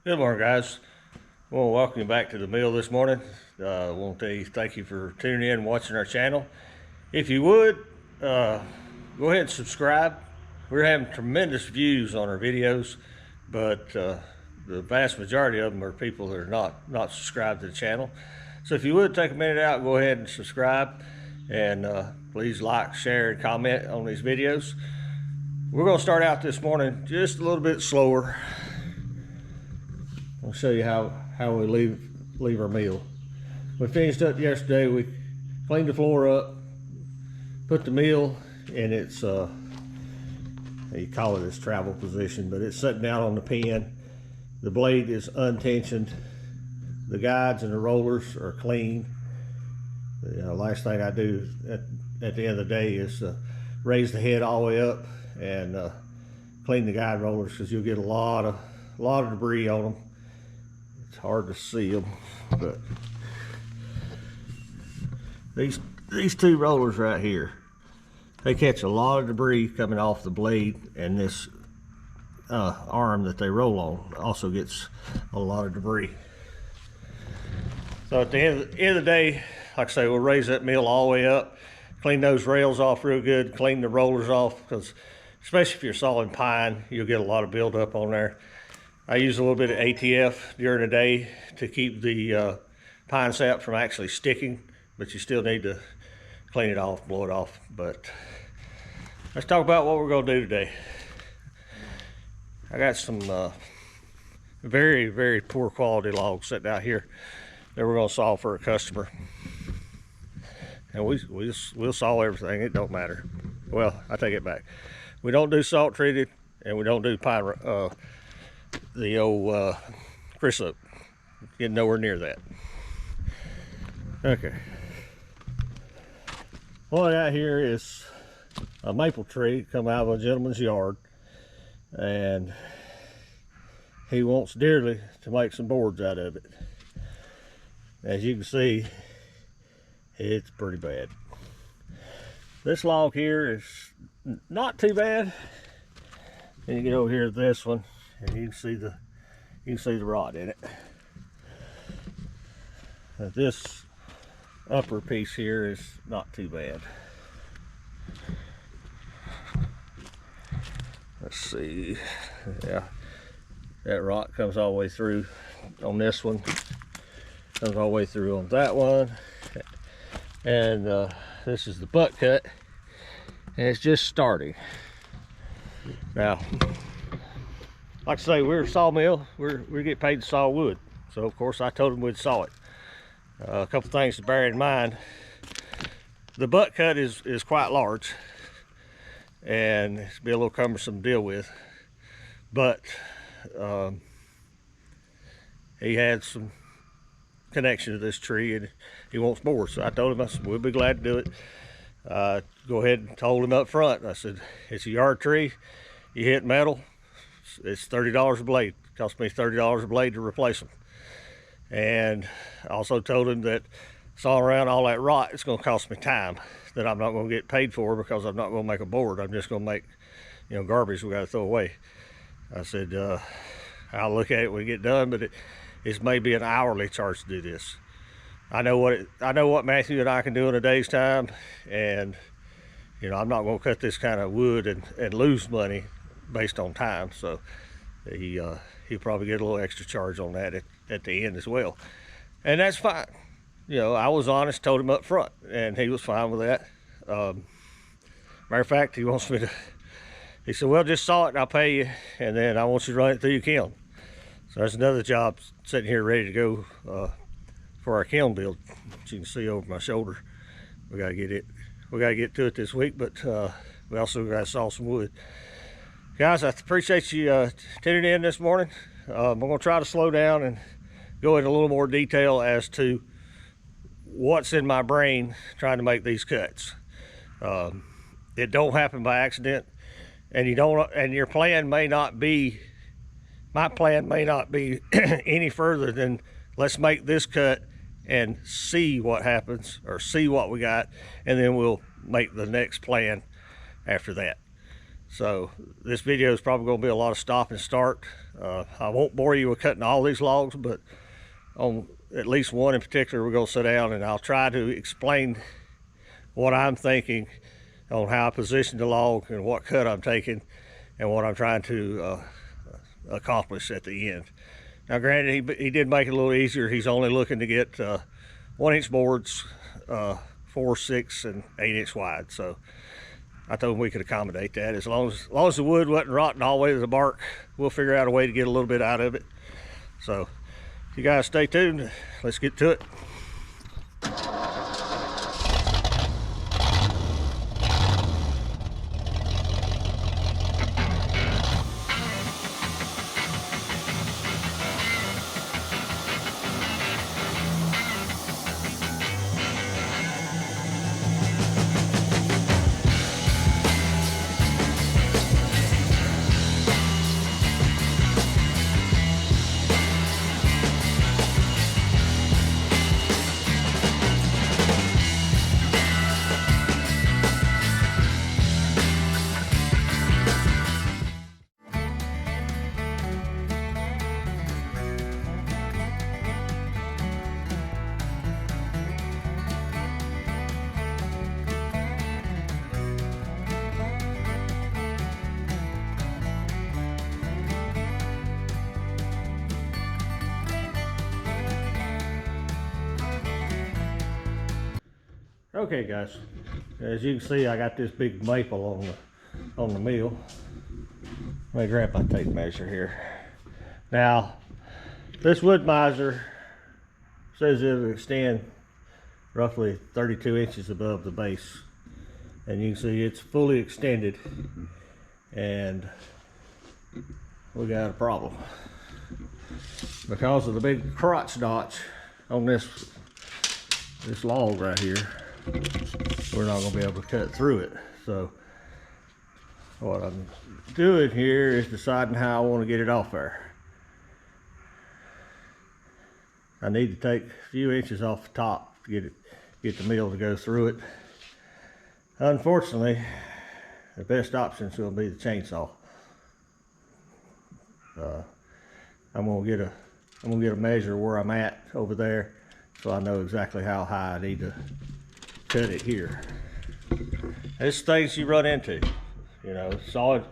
Good morning, guys. I want to welcome you back to the mill this morning. I want to tell you thank you for tuning in and watching our channel. If you would, go ahead and subscribe. We're having tremendous views on our videos, but the vast majority of them are people that are not subscribed to the channel. So if you would take a minute out, go ahead and subscribe, and please like, share, and comment on these videos. We're going to start out this morning just a little bit slower. I'll show you how we leave our meal. We finished up yesterday. We cleaned the floor up, put the meal in its you call it its travel position, but it's sitting down on the pen. The blade is untensioned. The guides and the rollers are clean. The last thing I do at the end of the day is raise the head all the way up and clean the guide rollers, because you'll get a lot of debris on them. It's hard to see them, but these two rollers right here, they catch a lot of debris coming off the blade, and this arm that they roll on also gets a lot of debris. So at the end of the day, like I say, we'll raise that mill all the way up, clean those rails off real good, clean the rollers off, because especially if you're sawing pine, you'll get a lot of buildup on there. I use a little bit of ATF during the day to keep the pine sap from actually sticking, but you still need to clean it off, blow it off. But let's talk about what we're going to do today. I got some very, very poor quality logs sitting out here that we're going to saw for a customer. And we'll saw everything, it don't matter. Well, I take it back. We don't do salt treated, and we don't do pine the old chrysote. Getting nowhere near that. Okay. What I got here is a maple tree come out of a gentleman's yard, and he wants dearly to make some boards out of it. As you can see, it's pretty bad. This log here is not too bad. And you get over here to this one, and you can see the rot in it. This upper piece here is not too bad. Let's see. Yeah, that rot comes all the way through on this one. Comes all the way through on that one. And this is the butt cut, and it's just starting. Now, like I say, we're a sawmill. We get paid to saw wood, so of course I told them we'd saw it. A couple things to bear in mind: the butt cut is quite large, and it's be a little cumbersome to deal with. But he had some connection to this tree, and he wants more. So I told him, I said, we'll be glad to do it. Go ahead and told him up front. I said, it's a yard tree. You hit metal, it's $30 a blade. It cost me $30 a blade to replace them. And I also told him that sawing around all that rot, it's going to cost me time that I'm not going to get paid for, because I'm not going to make a board. I'm just going to make, garbage we got to throw away. I said, I'll look at it when we get done, but it's maybe an hourly charge to do this. I know what Matthew and I can do in a day's time, and I'm not going to cut this kind of wood and lose money based on time. So he'll probably get a little extra charge on that at the end as well, and that's fine. I was honest, told him up front, and he was fine with that. Matter of fact, he wants me to. He said, "Well, just saw it, and I'll pay you, and then I want you to run it through your kiln." So that's another job sitting here ready to go for our kiln build. As you can see over my shoulder, we gotta get to it this week, but we also gotta saw some wood. Guys, I appreciate you tuning in this morning. I'm gonna try to slow down and go into a little more detail as to what's in my brain trying to make these cuts. It don't happen by accident, and your plan may not be. My plan may not be any further than, let's make this cut and see what happens, or see what we got, and then we'll make the next plan after that. So this video is probably going to be a lot of stop and start. I won't bore you with cutting all these logs, but on at least one in particular, we're going to sit down and I'll try to explain what I'm thinking on how I position the log and what cut I'm taking and what I'm trying to accomplish at the end. Now granted, he did make it a little easier. He's only looking to get 1-inch boards, 4, 6, and 8-inch wide. So I told him we could accommodate that. As long as the wood wasn't rotting all the way to the bark, we'll figure out a way to get a little bit out of it. So you guys stay tuned. Let's get to it. Okay guys, as you can see, I got this big maple on the mill. Let me grab my tape measure here. Now, this wood miser says it'll extend roughly 32 inches above the base, and you can see it's fully extended, and we got a problem because of the big crotch notch on this log right here. We're not going to be able to cut through it. So what I'm doing here is deciding how I want to get it off there. I need to take a few inches off the top to get the mill to go through it. Unfortunately, the best option is going to be the chainsaw. I'm going to get a measure where I'm at over there, so I know exactly how high I need to cut it here. There's things you run into, you know. Solid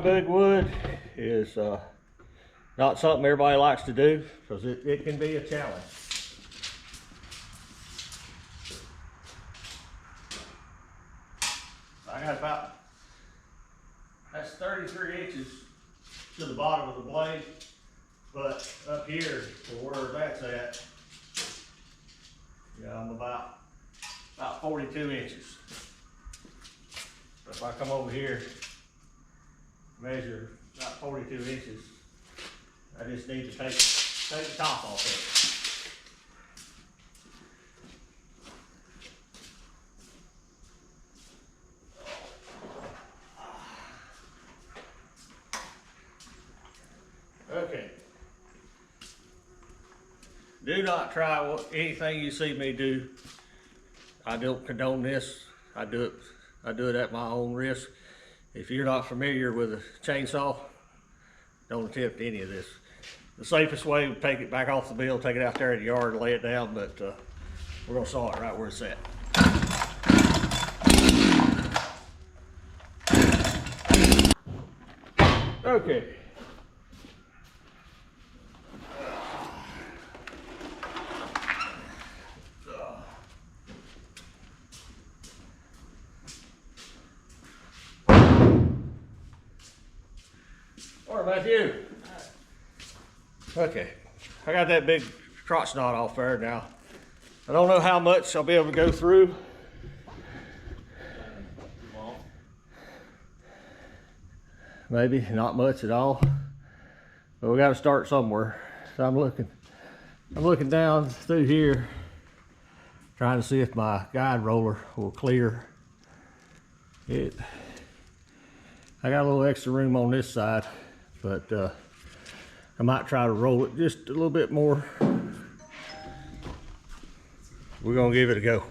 big wood is not something everybody likes to do because it can be a challenge. I got that's 33 inches to the bottom of the blade, but up here to where that's at, I'm about 42 inches. But if I come over here, measure about 42 inches, I just need to take the top off of it. Okay. Do not try anything you see me do. I don't condone this. I do it at my own risk. If you're not familiar with a chainsaw, don't attempt any of this. The safest way would take it back off the mill, take it out there in the yard and lay it down, but we're gonna saw it right where it's at. Okay. What about you? Okay, I got that big crotch knot off there now. I don't know how much I'll be able to go through. Maybe not much at all, but we got to start somewhere. So I'm looking down through here, trying to see if my guide roller will clear it. I got a little extra room on this side, but I might try to roll it just a little bit more. We're gonna give it a go.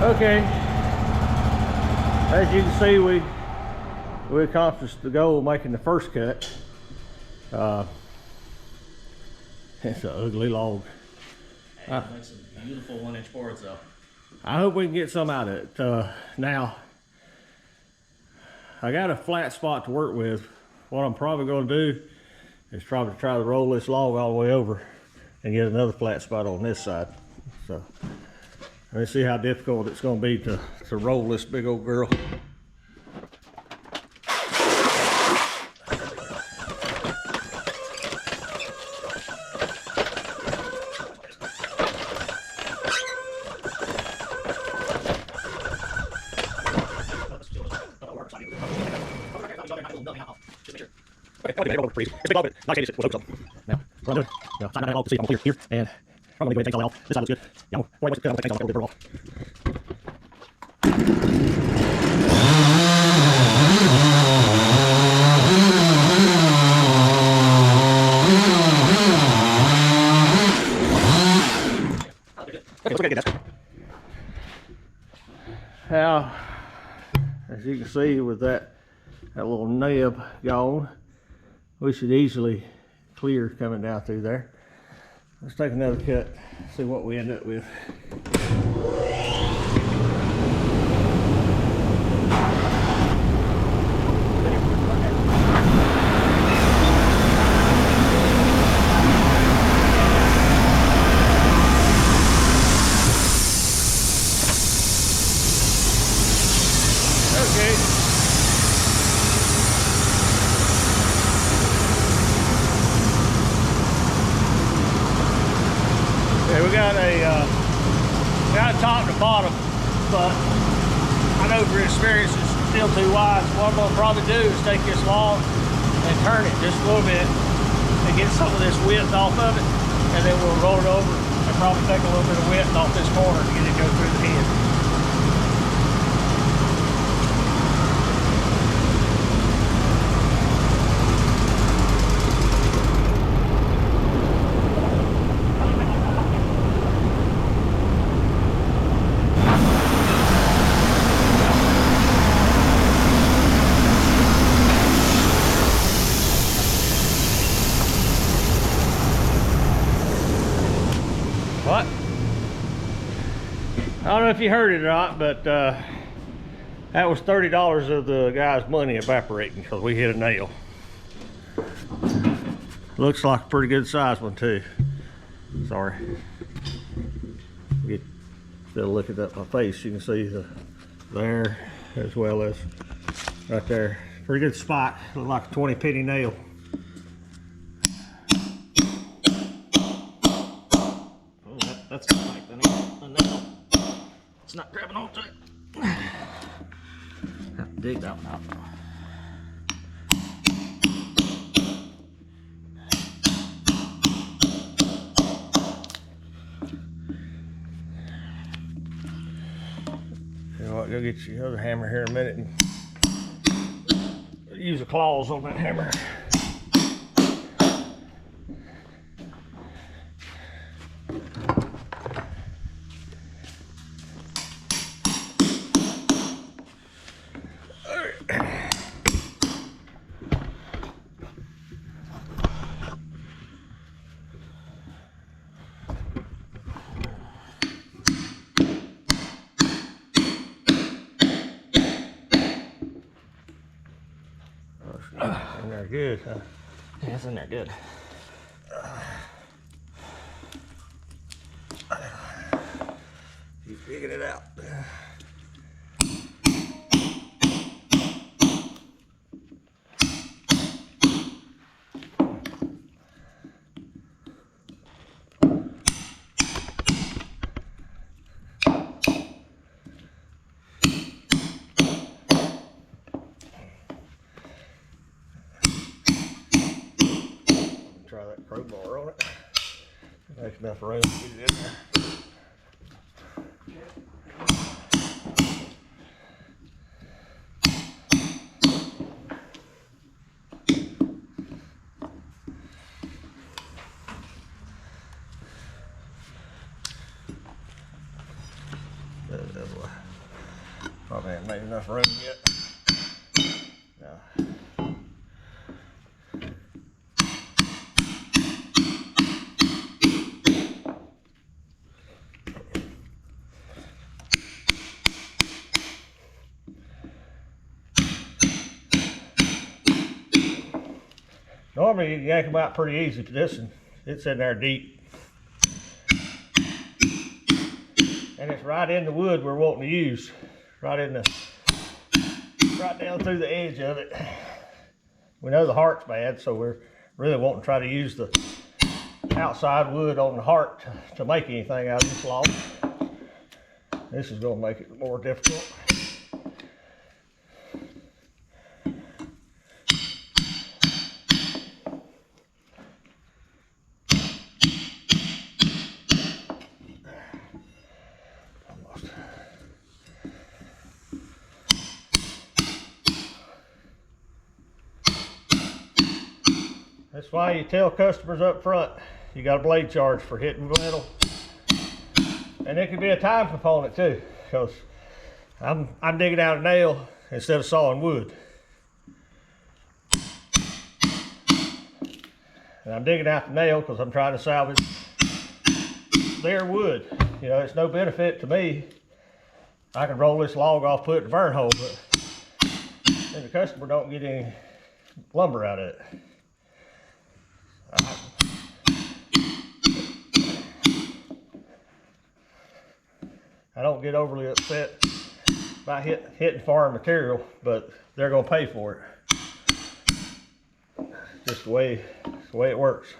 Okay, as you can see, we accomplished the goal of making the first cut. It's an ugly log. Hey, it makes some beautiful 1-inch boards though. I hope we can get some out of it. Now, I got a flat spot to work with. What I'm probably going to do is probably try to roll this log all the way over and get another flat spot on this side. So let's see how difficult it's going to be to roll this big old girl. It's big log, but like I said, we'll hook some. Now, what I'm doing, sign that log to see if I'm clear here, and I'm gonna go ahead and take all that off. This side looks good. Yeah, I'm gonna take things off a little bit off. Okay, let's get that. Now, as you can see with that little nib gone, we should easily clear coming down through there. Let's take another cut, see what we end up with. Okay. We got a top and a bottom, but I know for experience it's still too wide. So what I'm gonna probably do is take this log and turn it just a little bit and get some of this width off of it, and then we'll roll it over and probably take a little bit of width off this corner to get it go through the head. What? I don't know if you heard it or not, but that was $30 of the guy's money evaporating because we hit a nail. Looks like a pretty good size one too. Sorry. Still looking at my face, you can see there as well as right there. Pretty good spot. Look like a 20-penny nail. That's like the nail. It's not grabbing onto it. Have to dig that one out. You know what, go get your other hammer here in a minute and use the claws on that hammer. In there good, huh? Yeah, it's in there good. Keep digging it out. Try that crowbar on it. Make enough room to get it in there. That way. enough room yet. No. Normally you can yank them out pretty easy, but this one, it's in there deep. And it's right in the wood we're wanting to use. Right down through the edge of it. We know the heart's bad, so we're really wanting to try to use the outside wood on the heart to make anything out of this log. This is going to make it more difficult. That's why you tell customers up front, you got a blade charge for hitting metal. And it could be a time component too, because I'm digging out a nail instead of sawing wood. And I'm digging out the nail because I'm trying to salvage their wood. You know, it's no benefit to me. I can roll this log off, put it in the burn hole, but then the customer don't get any lumber out of it. I don't get overly upset by hitting foreign material, but they're going to pay for it. Just the way it works.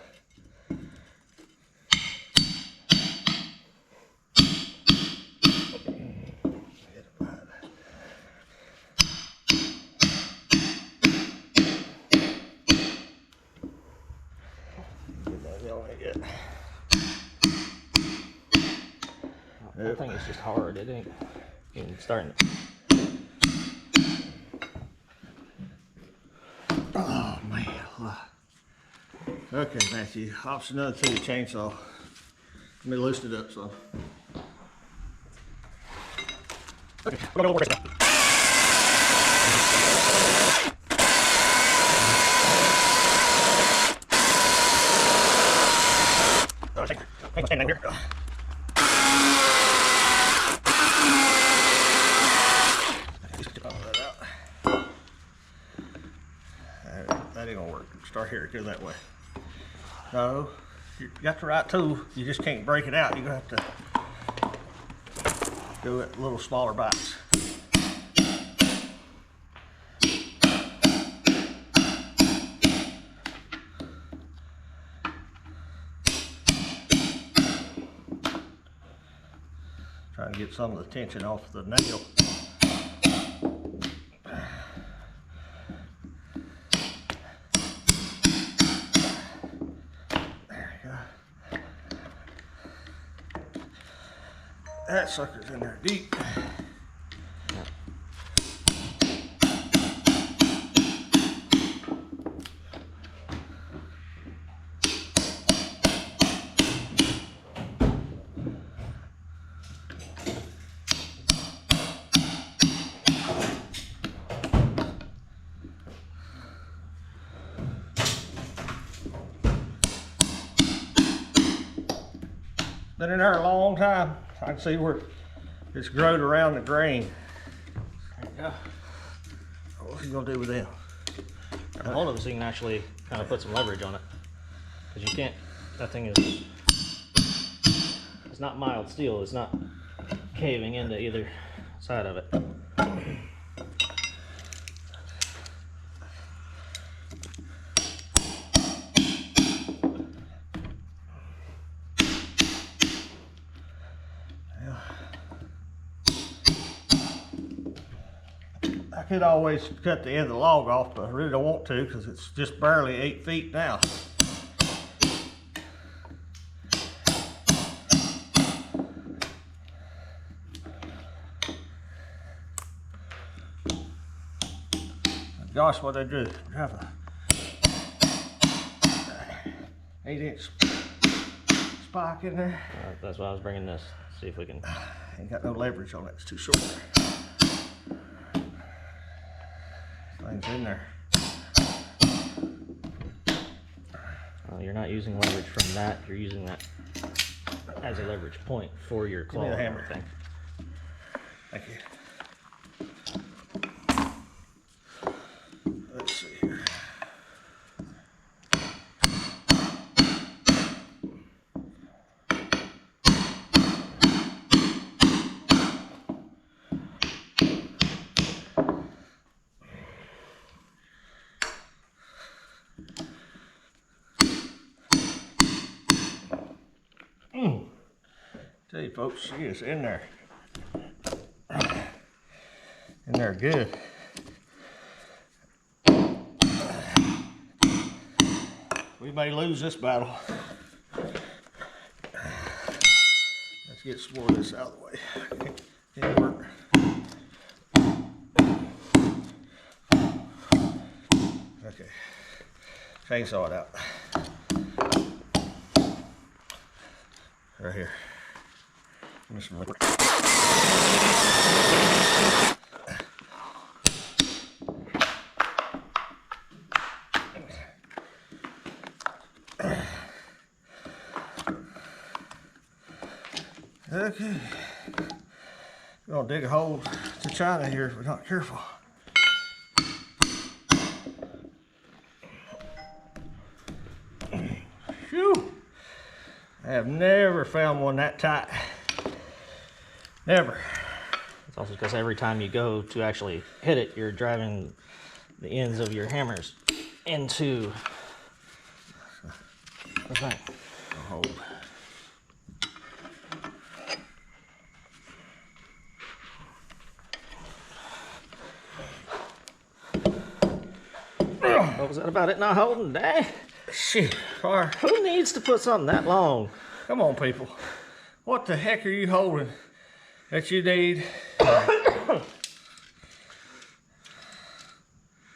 I think it's just hard. It ain't even starting to. Oh man. Okay, Matthew. Option number 2, chainsaw. Let me loosen it up some. Okay, we're gonna work this out. Hang on here. That ain't gonna work. Start here, go that way. No, you got the right tool. You just can't break it out. You're gonna have to do it little smaller bites. Trying to get some of the tension off the nail. That sucker's in there deep. Been in there a long time. I can see where it's growed around the grain. There you go. What's he gonna do with them? One of them, so you can actually kind of put some leverage on it, because you can't. That thing is. It's not mild steel. It's not caving into either side of it. I could always cut the end of the log off, but I really don't want to because it's just barely 8 feet now. Gosh, what they do, have a 8-inch spike in there. That's why I was bringing this. See if we can. Ain't got no leverage on it, it's too short. Thing's in there. You're not using leverage from that. You're using that as a leverage point for your claw. Give me the hammer thing. Thank you. Let's see here. Tell you folks, she is in there. In there good. We may lose this battle. Let's get some more of this out of the way. Can't work. Okay. Chainsaw it out. Right here. Give me some liquid. Okay. We're gonna dig a hole to China here if we're not careful. Phew! I have never found one that tight. Never. It's also because every time you go to actually hit it, you're driving the ends of your hammers into the thing. Hold. What was that about it not holding? Dang. Shit, fire. Who needs to put something that long? Come on, people. What the heck are you holding that you need?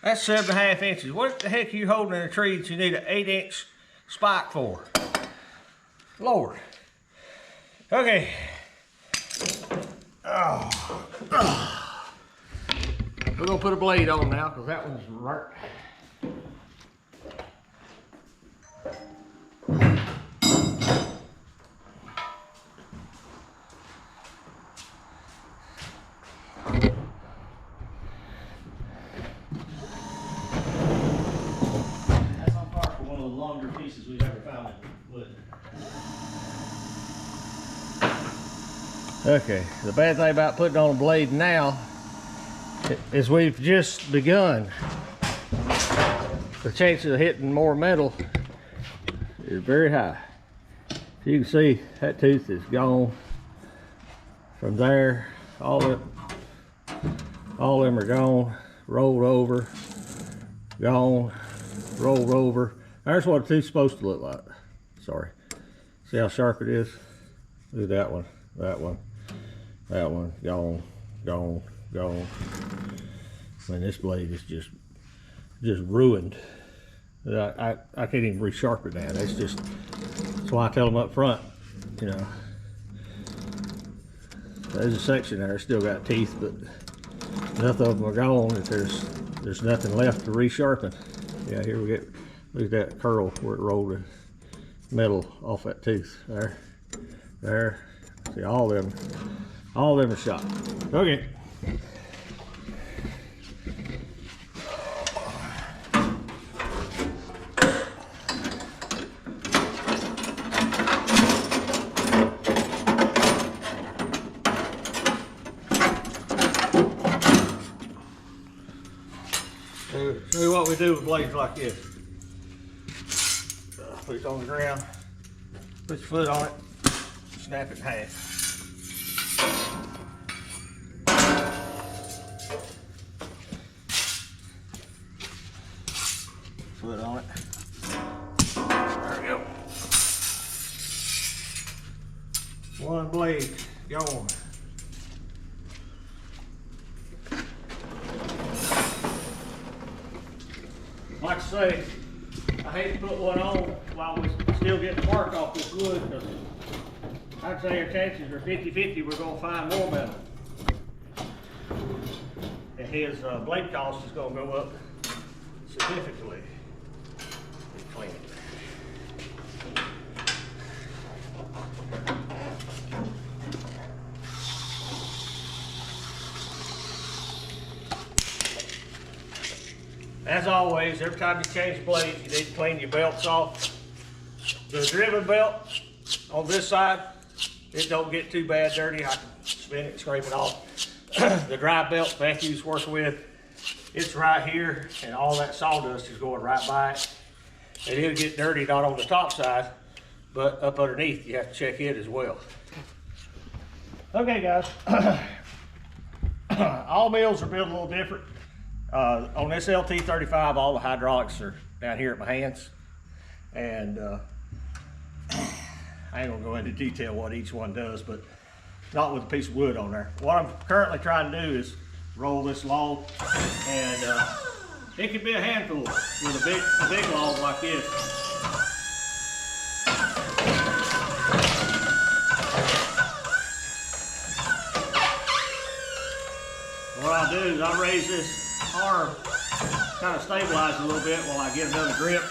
That's 7.5 inches. What the heck are you holding in a tree that you need an 8-inch spike for? Lord. Okay. Oh. We're gonna put a blade on now because that one's right. Longer pieces we've ever found in wood. Okay, the bad thing about putting on a blade now is we've just begun. The chances of hitting more metal is very high. You can see that tooth is gone from there. All of them are gone, rolled over, gone, rolled over. That's what a tooth's supposed to look like. Sorry. See how sharp it is? Look at that one, that one, that one, gone, gone, gone. Man, this blade is just ruined. I can't even resharpen that. That's why I tell them up front, you know. There's a section there, still got teeth, but enough of them are gone that there's nothing left to resharpen. Yeah, here we get. Look at that curl where it rolled the metal off that tooth. There. See, all of them are shot. Okay. Show you what we do with blades like this. Put it on the ground, put your foot on it, snap it in half. Foot on it. There we go. One blade going. Like I say, I hate to put one on while we still get the bark off this wood, because I'd say our chances are 50-50 we're going to find more metal. And his blade cost is going to go up significantly clean. As always, every time you change blades, you need to clean your belts off. The driven belt on this side, it don't get too bad dirty. I can spin it and scrape it off. The dry belt Becky's working with, it's right here, and all that sawdust is going right by it. And it'll get dirty not on the top side, but up underneath, you have to check it as well. Okay, guys. All mills are built a little different. On this LT35, all the hydraulics are down here at my hands. And I ain't gonna go into detail what each one does, but not with a piece of wood on there. What I'm currently trying to do is roll this log, and it could be a handful with a big log like this. What I'll do is I'll raise this arm, kind of stabilize it a little bit while I get another grip.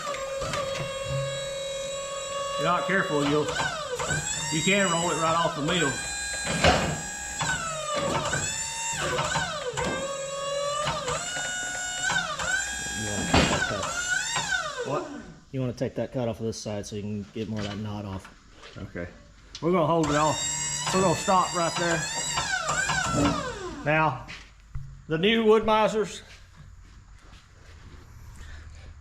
If you're not careful, you can roll it right off the mill. What? You want to take that cut off of this side so you can get more of that knot off. Okay. We're gonna hold it off. We're gonna stop right there. Now, the new wood misers,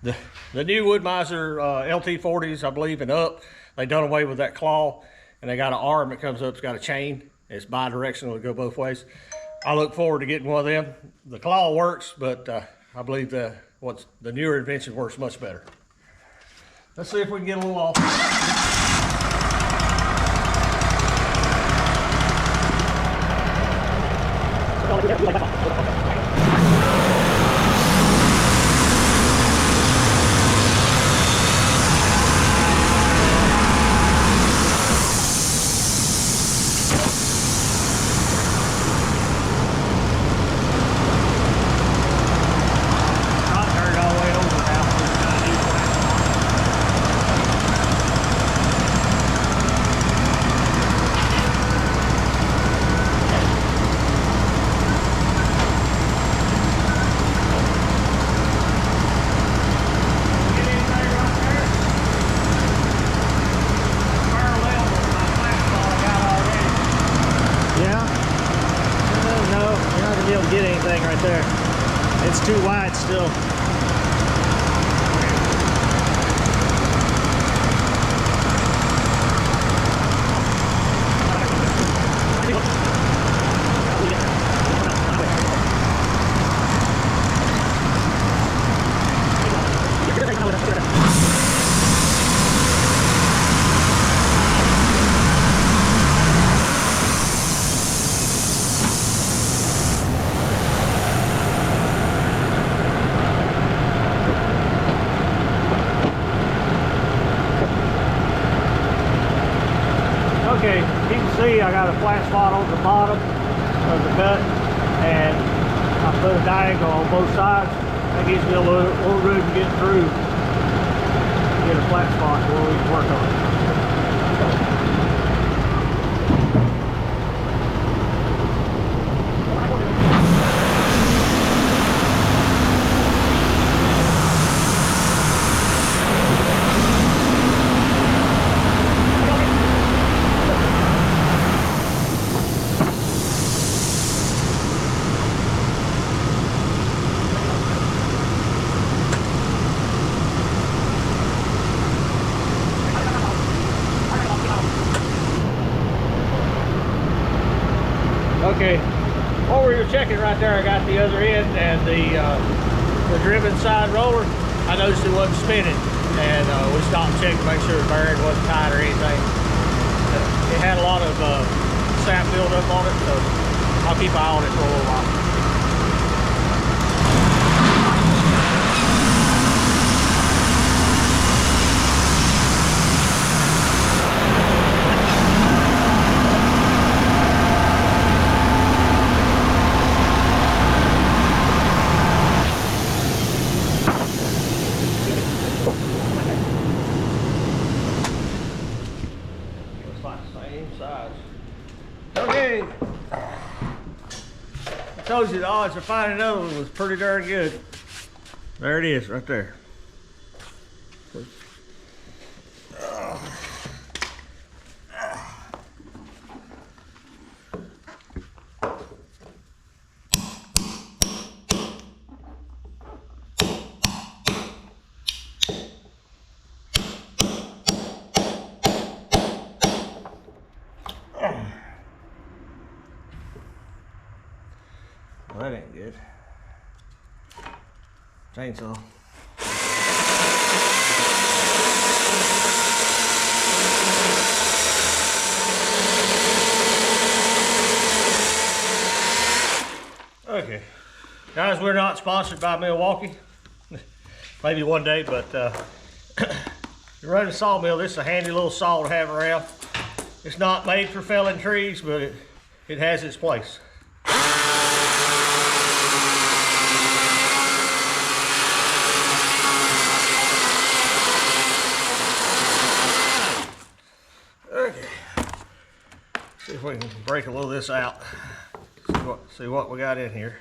the new wood miser LT40s, I believe, and up, they done away with that claw, and they got an arm that comes up, it's got a chain. It's bi-directional, it'll go both ways. I look forward to getting one of them. The claw works, but I believe the newer invention works much better. Let's see if we can get a little off. Get anything right there. It's too wide still. Okay, you can see I got a flat spot on the bottom of the cut, and I put a diagonal on both sides. That gives me a little room to get through, get a flat spot where we can work on it. Okay, what we were checking right there, I got the other end and the driven side roller. I noticed it wasn't spinning, and we stopped and checked to make sure the bearing wasn't tight or anything. It had a lot of sap build up on it, so I'll keep an eye on it for a little while. size. Okay. I told you the odds of finding another one was pretty darn good. There it is, right there. Well, that ain't good. Chainsaw. Okay. Guys, we're not sponsored by Milwaukee. Maybe one day, but you're running a sawmill, this is a handy little saw to have around. It's not made for felling trees, but it has its place. Okay. See if we can break a little of this out. See what we got in here.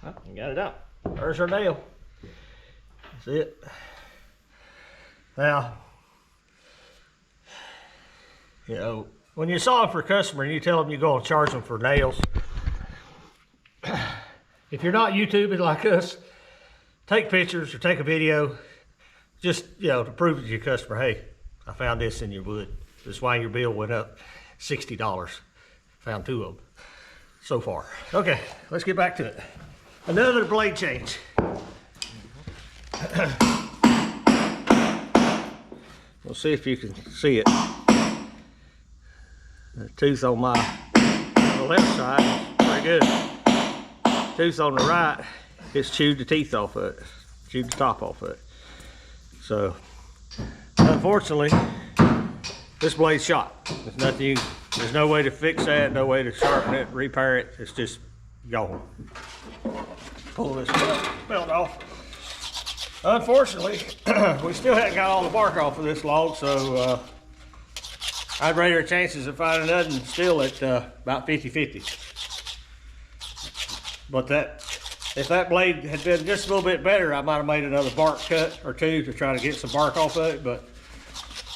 Oh, you got it out. There's our nail. That's it. Now, you know, when you saw it for a customer and you tell them you're going to charge them for nails, if you're not YouTubing like us, take pictures or take a video, just, you know, to prove to your customer, hey, I found this in your wood. This is why your bill went up $60. Found 2 of them so far. Okay, let's get back to it. Another blade change. We'll see if you can see it. The tooth on the left side is pretty good. Tooth on the right, it's chewed the teeth off of it, chewed the top off of it. So, unfortunately, this blade's shot. There's no way to fix that, no way to sharpen it, repair it. It's just gone. Pull this belt off. Unfortunately, we still haven't got all the bark off of this log, so I'd rate our chances of finding nothing still at about 50-50. But if that blade had been just a little bit better, I might have made another bark cut or two to try to get some bark off of it, but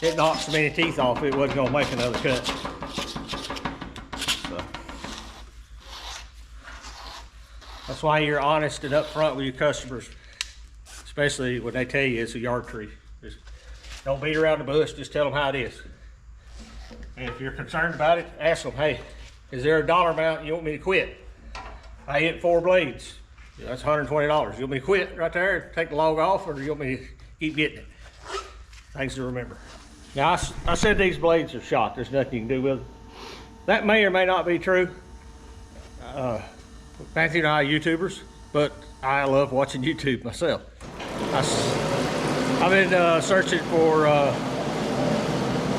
it knocked so many teeth off, it wasn't gonna make another cut. So, that's why you're honest and upfront with your customers, especially when they tell you it's a yard tree. Just don't beat around the bush, just tell them how it is. And if you're concerned about it, ask them, hey, is there a dollar amount you want me to quit? I hit 4 blades. That's $120. You want me to quit right there and take the log off, or do you want me to keep getting it? Things to remember. Now, I said these blades are shot. There's nothing you can do with them. That may or may not be true. Matthew and I are YouTubers, but I love watching YouTube myself. I've been searching for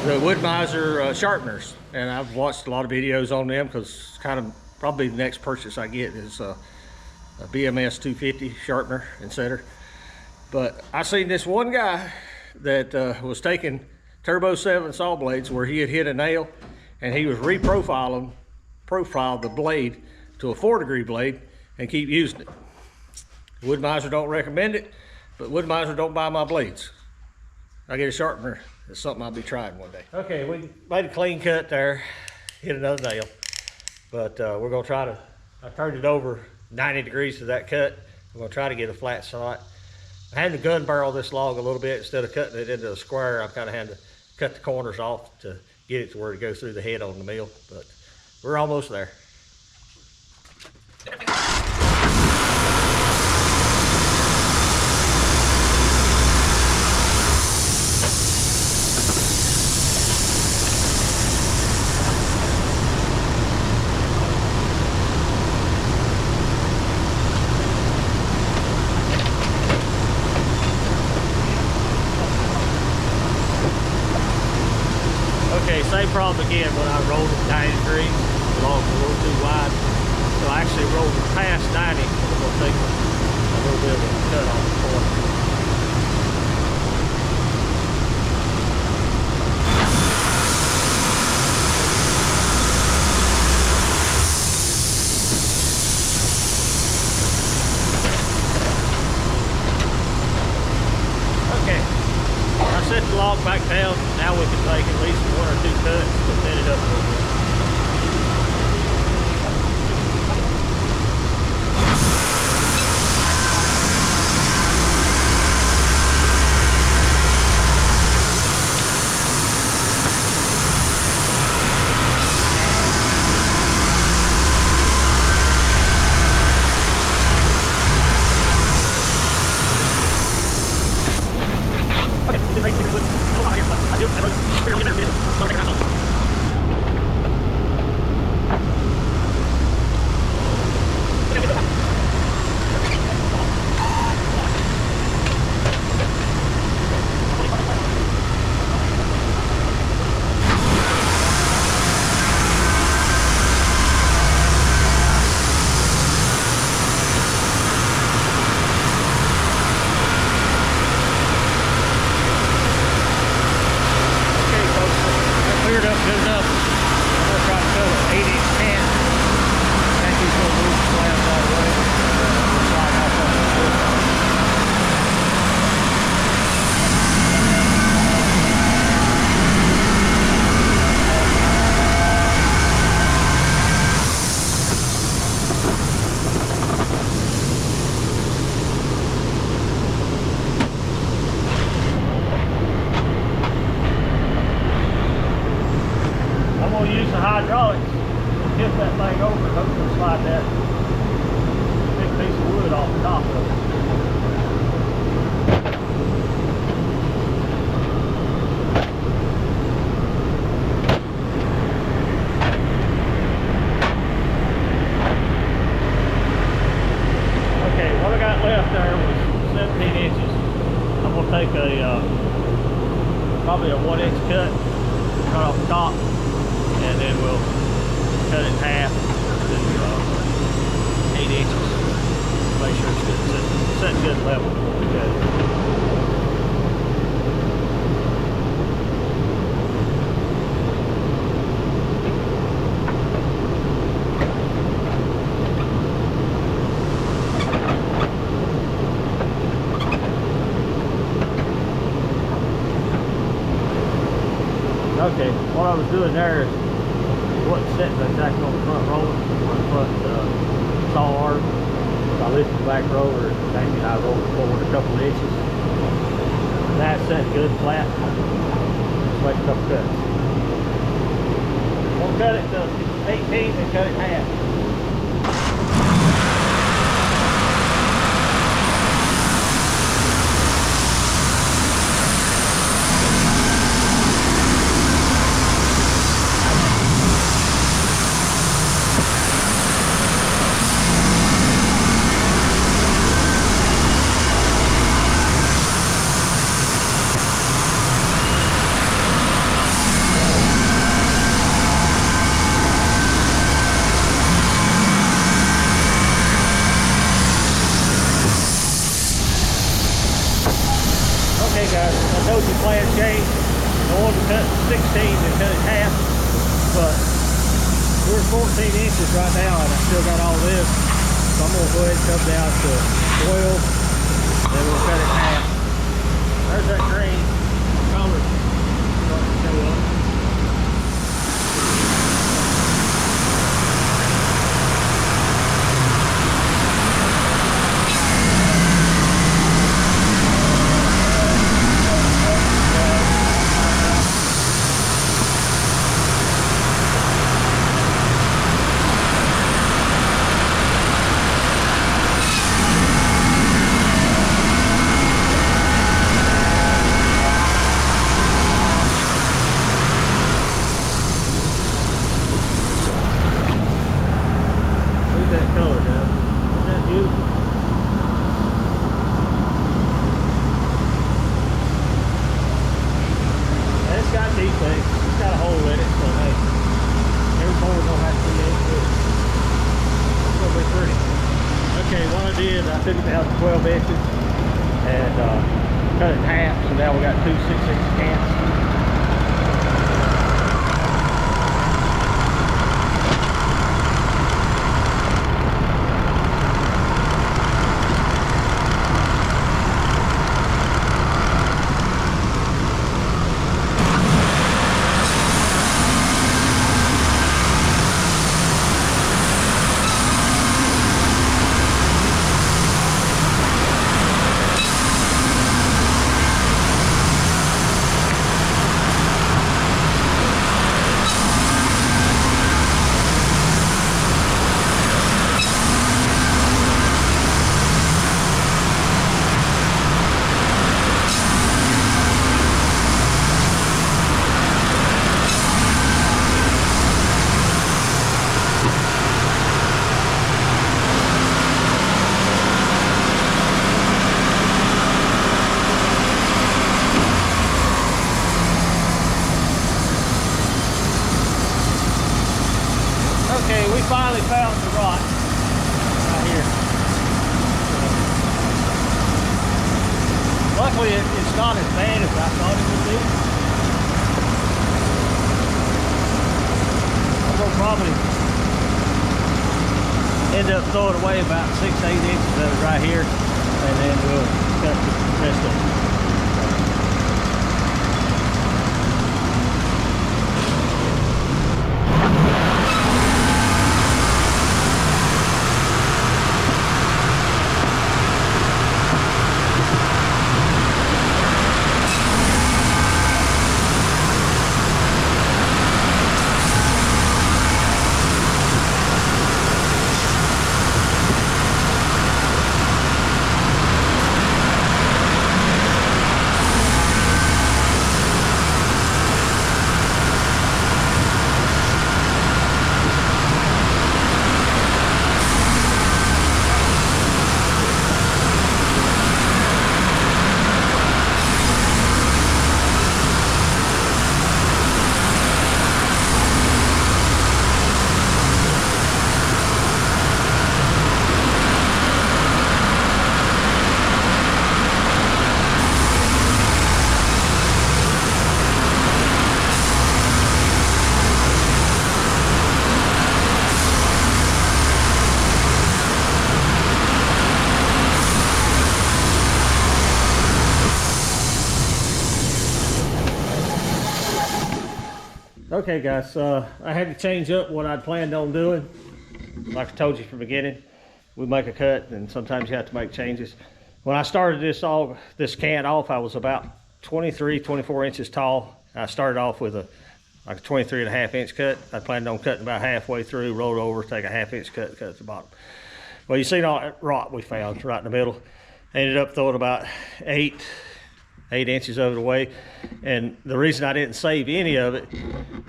the Wood-Mizer sharpeners, and I've watched a lot of videos on them because it's kind of probably the next purchase I get is a BMS 250 sharpener and setter. But I seen this one guy that was taking Turbo 7 saw blades where he had hit a nail, and he was profiled the blade to a 4-degree blade and keep using it. Wood-Mizer don't recommend it, but Wood-Mizer don't buy my blades. I get a sharpener. It's something I'll be trying one day. Okay, we made a clean cut there, hit another nail. But we're gonna try to, I turned it over 90 degrees to that cut. I'm gonna try to get a flat slot. I had to gun barrel this log a little bit. Instead of cutting it into a square, I kind of had to cut the corners off to get it to where it goes through the head on the mill. But we're almost there. Okay, same problem again when I rolled it 90 degrees. The log's a little too wide. So I actually rolled it past 90. I'm going to take a little bit of a cut off the corner. Okay, I set the log back down. Now we can take at least 1 or 2 cuts to thin it up a little bit. Hydraulics, tip that thing over, hopefully slide that big piece of wood off the top of it. Okay, what I got left there was 17 inches. I'm going to take a probably a 1-inch cut off the top. And then we'll cut it in half to 8 inches. Make sure it's good, set good level before we cut it. Okay, what I was doing there is wasn't sitting exactly on the front roller, front saw arm. So I lifted the back roller and maybe I rolled it forward a couple of inches. That's set good flat. Just make a couple cuts. We'll cut it to 18 and cut it in half. Okay guys, I told you plan changed. I wanted to cut 16 and cut it in half, but we're 14 inches right now and I still got all this. So I'm going to go ahead and come down to 12 and then we'll cut it in half. There's that green color starting to show up. Defects. It's got a hole did, I took it down to 12 inches and cut it in half. So now we got 2 6-inch cants. Okay, we finally found the rot right here. Luckily, it's not as bad as I thought it would be. I'm gonna probably end up throwing away about 6 to 8 inches of it right here, and then we'll cut the rest of it. Okay guys, I had to change up what I'd planned on doing. Like I told you from the beginning, we make a cut and sometimes you have to make changes. When I started this cant off, I was about 23, 24 inches tall. I started off with a 23.5 inch cut. I planned on cutting about halfway through, roll over, take a 1/2 inch cut at the bottom. Well, you see all that rot we found right in the middle. Ended up throwing about 8 inches of it away, and the reason I didn't save any of it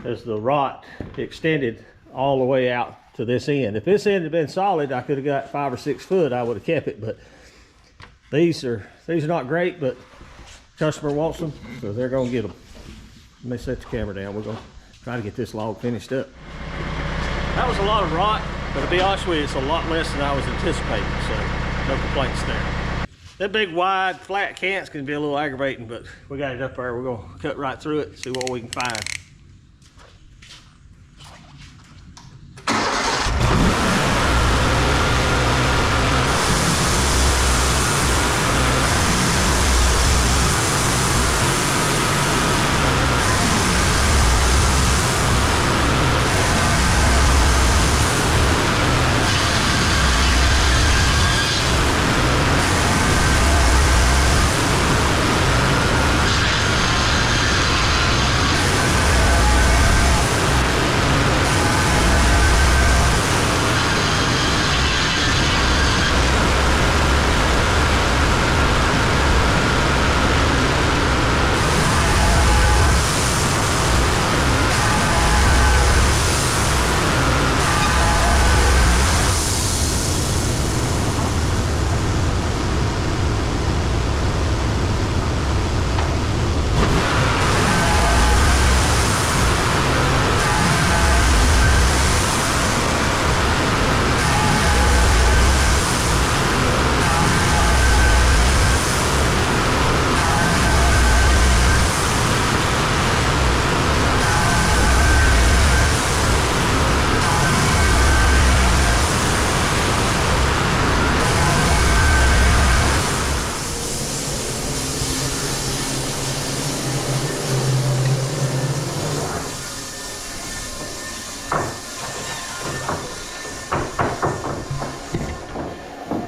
is the rot extended all the way out to this end. If this end had been solid, I could have got 5 or 6 foot. I would have kept it, but these are not great, but customer wants them, so they're gonna get them. Let me set the camera down. We're gonna try to get this log finished up. That was a lot of rot, but to be honest with you, it's a lot less than I was anticipating, so no complaints there. That big, wide, flat cant's gonna be a little aggravating, but we got it up there. We're gonna cut right through it and see what we can find.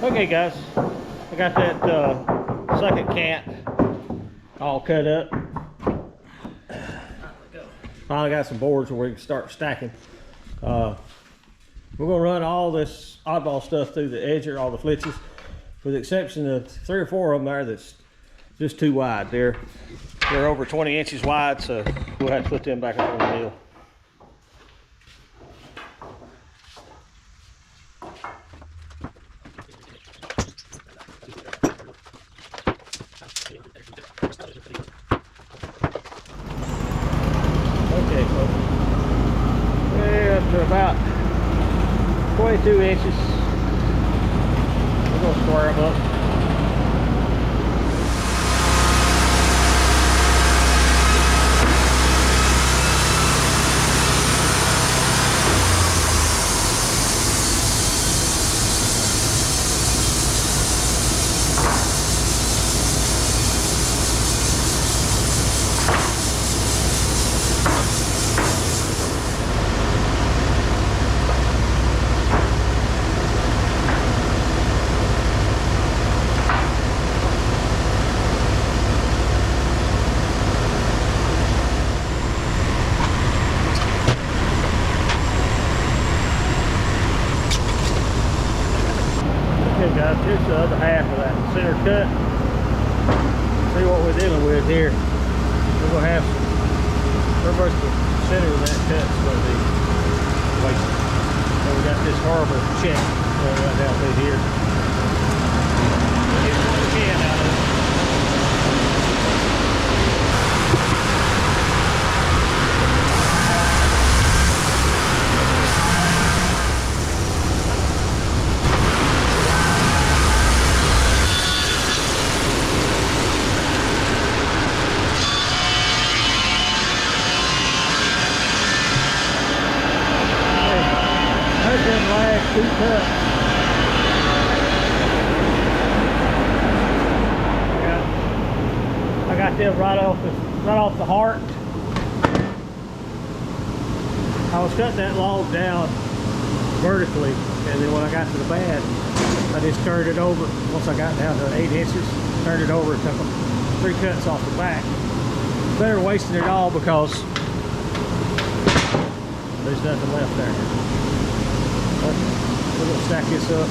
Okay guys, I got that second cant all cut up. Finally got some boards where we can start stacking. We're gonna run all this oddball stuff through the edger, all the flitzes, with the exception of 3 or 4 of them there that's just too wide. They're over 20 inches wide, so we'll have to put them back up on the mill. Okay, folks. We're up to about 22 inches. We're gonna square them up. Guys, here's the other half of that center cut. See what we're dealing with here. We're gonna have pretty much the center of that cut's gonna be wasted. So we got this harbor check right down through here. Get what we can out of it. Two cuts. I got them right off the heart. I was cutting that log down vertically, and then when I got to the bad, I just turned it over. Once I got down to 8 inches, turned it over and took 3 cuts off the back. Better wasting it all because there's nothing left there. We're going to stack this up.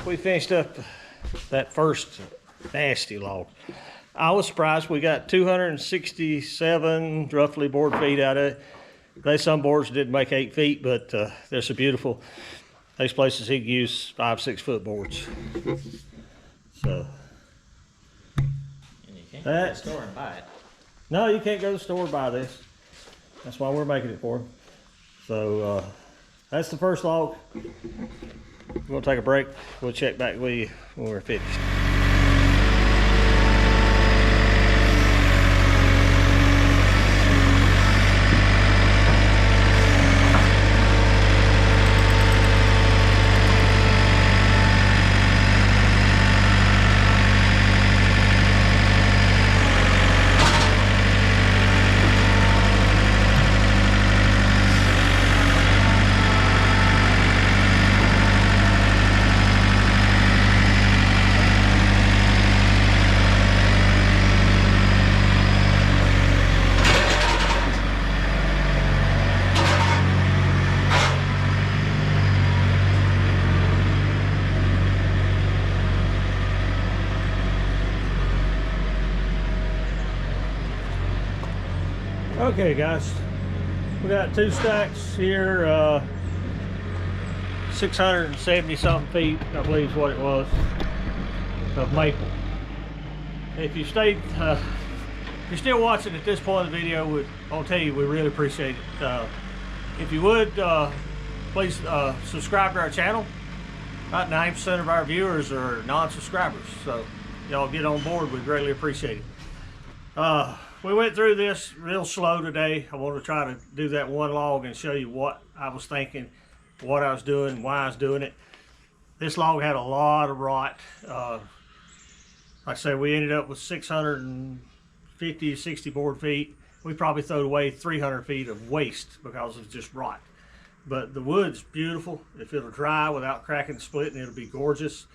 We finished up that first nasty log. I was surprised. We got 267 roughly board feet out of it. There's some boards did make 8 feet, but they're so beautiful. These places he can use 5-6 foot boards. So And you can't go to the store and buy it. No, you can't go to the store and buy this. That's why we're making it for him. So that's the first log. We're going to take a break. We'll check back with you when we're finished. Okay guys, we got 2 stacks here, 670 something feet, I believe is what it was, of maple. If you stayed, if you're still watching at this point of the video, I'll tell you we really appreciate it. If you would please subscribe to our channel. About 90% of our viewers are non-subscribers, so y'all get on board. We greatly appreciate it. We went through this real slow today. I want to try to do that one log and show you what I was thinking, what I was doing, why I was doing it. This log had a lot of rot. Like I say, we ended up with 650 to 60 board feet. We probably threw away 300 feet of waste because of just rot. But the wood's beautiful. If it'll dry without cracking and splitting, it'll be gorgeous.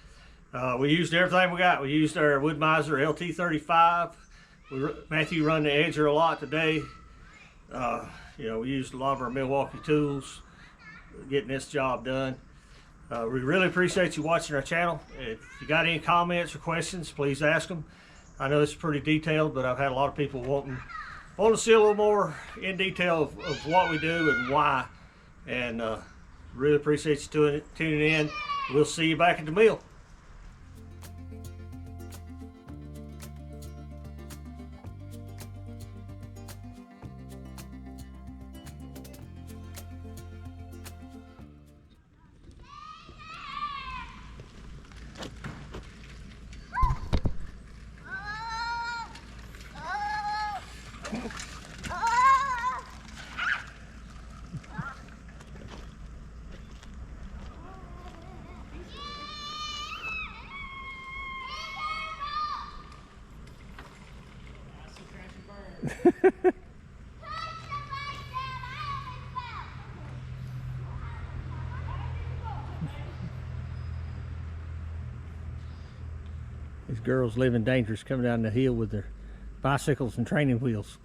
We used everything we got. We used our Wood Miser LT35. Matthew run the edger a lot today. You know, we used a lot of our Milwaukee tools getting this job done. We really appreciate you watching our channel. If you got any comments or questions, please ask them. I know it's pretty detailed, but I've had a lot of people wanting to see a little more in detail of what we do and why. And really appreciate you tuning in. We'll see you back at the mill. These girls living dangerous coming down the hill with their bicycles and training wheels.